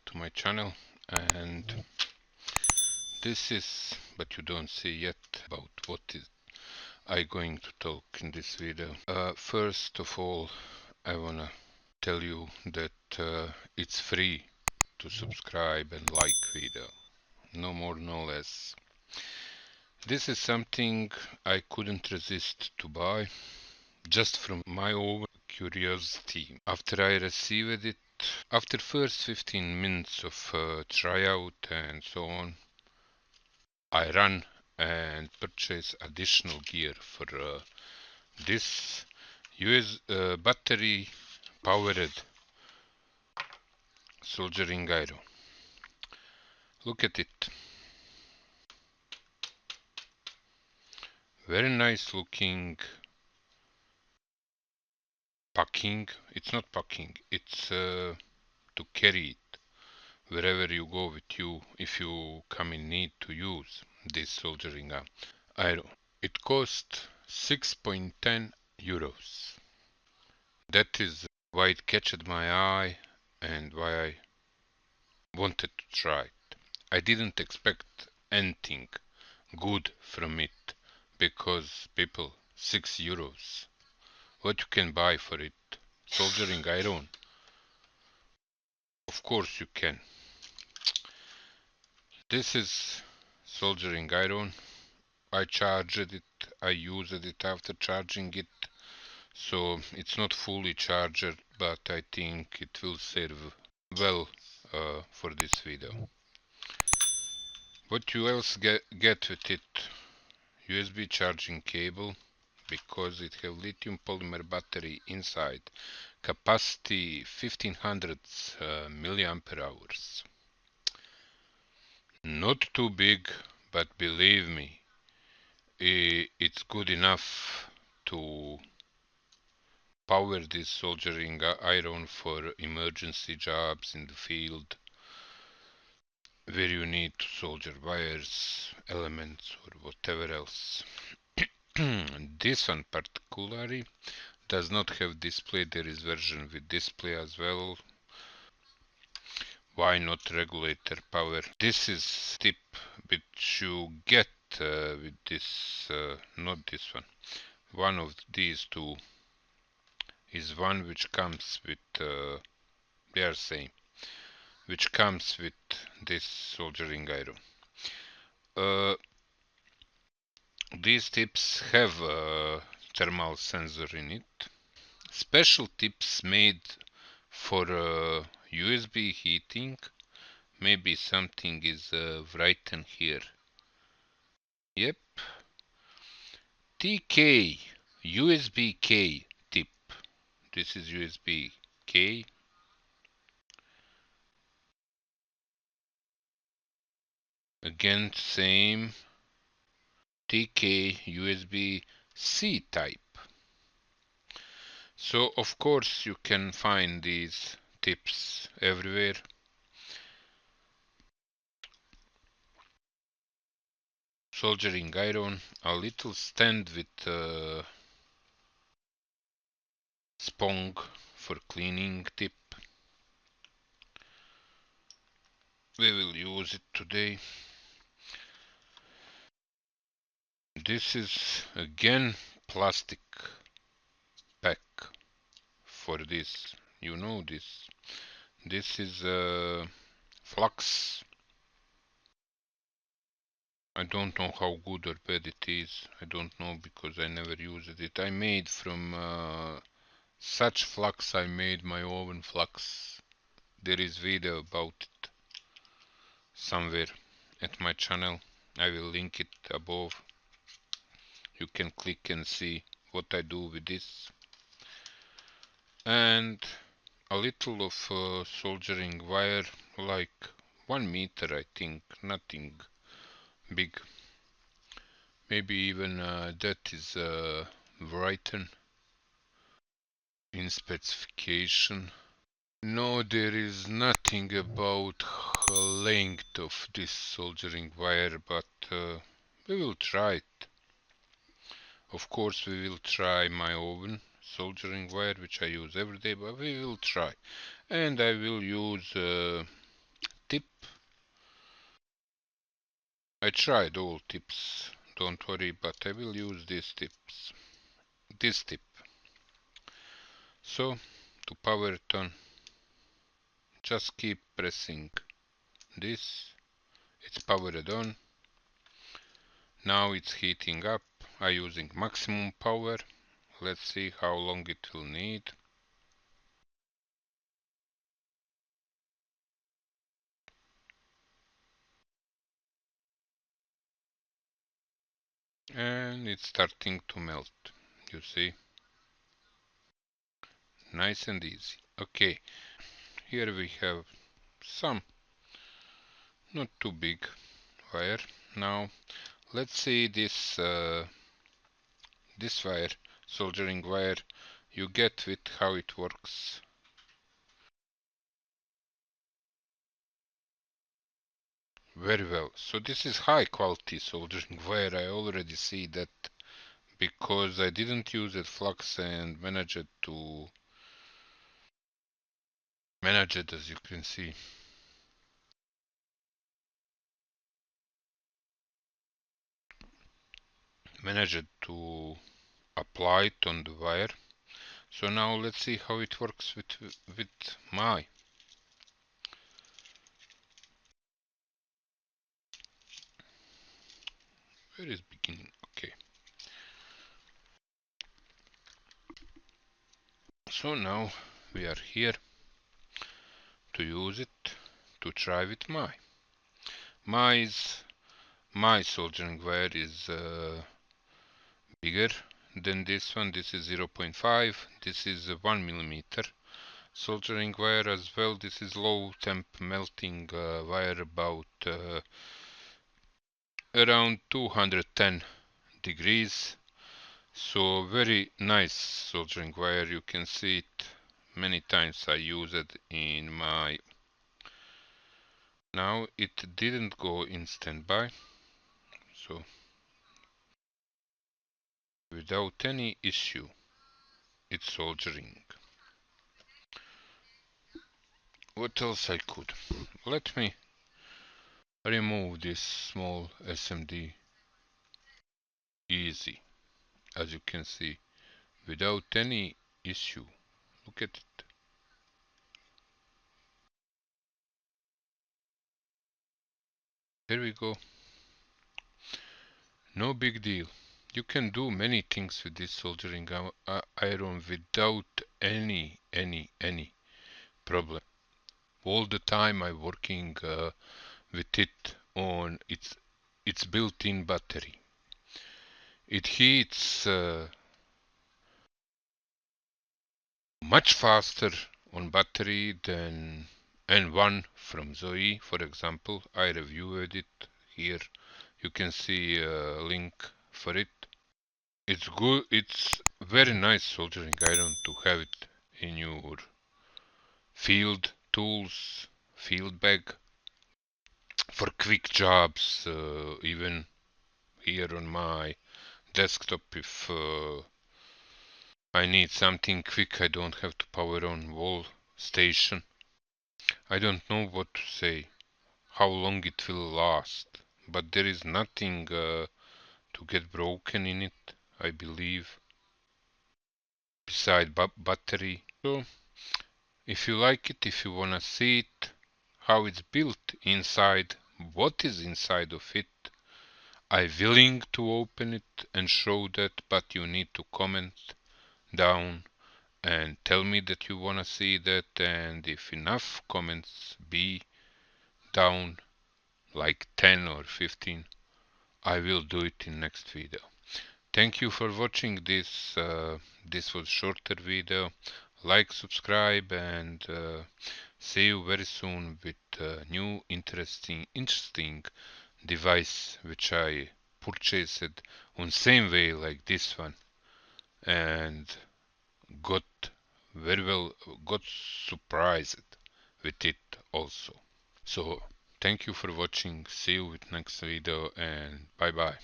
to my channel, and this is, but you don't see yet, about what is I going to talk in this video. First of all, I wanna tell you that it's free to subscribe and like video, no more no less. This is something I couldn't resist to buy, just from my own curiosity. After I received it, after first 15 minutes of tryout and so on, I ran and purchased additional gear for this battery powered soldering iron. Look at it. Very nice looking packing. It's not packing, it's to carry it wherever you go with you if you come in need to use this soldering iron. It cost 6.10 euros. That is why it catched my eye and why I wanted to try it. I didn't expect anything good from it because people, 6 euros. What you can buy for it? Soldering iron. Of course you can. This is soldering iron. I charged it, I used it after charging it, so it's not fully charged, but I think it will serve well for this video. What you else get with it? USB charging cable, because it have lithium polymer battery inside. Capacity 1500 milliampere hours. Not too big, but believe me, it's good enough to power this soldering iron for emergency jobs in the field where you need to solder wires, elements or whatever else. This one particularly does not have display. There is version with display as well. Why not regulator power? This is tip which you get with this, not this one. One of these two is one which comes with, they are same, which comes with this soldering iron. These tips have a thermal sensor in it. Special tips made for USB heating. Maybe something is written here. Yep. TK USB K tip. This is USB K. Again, same. TK USB C type. So of course you can find these tips everywhere. Soldering iron, a little stand with spong for cleaning tip. We will use it today. This is again plastic pack for this. You know this. This is flux. I don't know how good or bad it is. I don't know because I never used it. I made from such flux. I made my own flux. There is video about it somewhere at my channel. I will link it above. You can click and see what I do with this. And a little of soldering wire, like 1 meter I think, nothing big. Maybe even that is written in specification. No, there is nothing about length of this soldering wire, but we will try it. Of course we will try my own soldering wire, which I use every day, but we will try. And I will use tip. I tried all tips, don't worry, but I will use these tips. This tip. So, to power it on, just keep pressing this. It's powered on. Now it's heating up. I'm using maximum power. Let's see how long it will need. And it's starting to melt. You see? Nice and easy. Okay, here we have some not too big wire. Now let's see this this wire, soldering wire. You get with how it works. Very well. So this is high quality soldering wire. I already see that because I didn't use it flux and managed to manage it, as you can see. Managed to apply it on the wire. So now let's see how it works with my. Where is beginning? Okay. So now we are here to use it to try with my. My soldering wire is bigger than this one. This is 0.5. This is 1 millimeter. Soldering wire as well. This is low temp melting wire, about around 210 degrees. So very nice soldering wire. You can see it many times. I use it in my. Now it didn't go in standby, so without any issue it's soldering. What else I could? Let me remove this small SMD. Easy, as you can see, without any issue. Look at it. There we go. No big deal. You can do many things with this soldering iron without any problem. All the time I'm working with it on its built-in battery. It heats much faster on battery than N1 from Zoe, for example. I reviewed it here. You can see a link for it. It's good. It's very nice soldering iron to have it in your field tools, field bag for quick jobs. Even here on my desktop, if I need something quick, I don't have to power on wall station. I don't know what to say, how long it will last, but there is nothing to get broken in it, I believe, beside battery. So if you like it, if you wanna see it, how it's built inside, what is inside of it, I'm willing to open it and show that, but you need to comment down and tell me that you wanna see that, and if enough comments be down, like 10 or 15, I will do it in next video. Thank you for watching this. This was shorter video. Like, subscribe, and see you very soon with a new interesting device which I purchased on same way like this one, and got very well, got surprised with it also. So thank you for watching. See you with next video, and bye bye.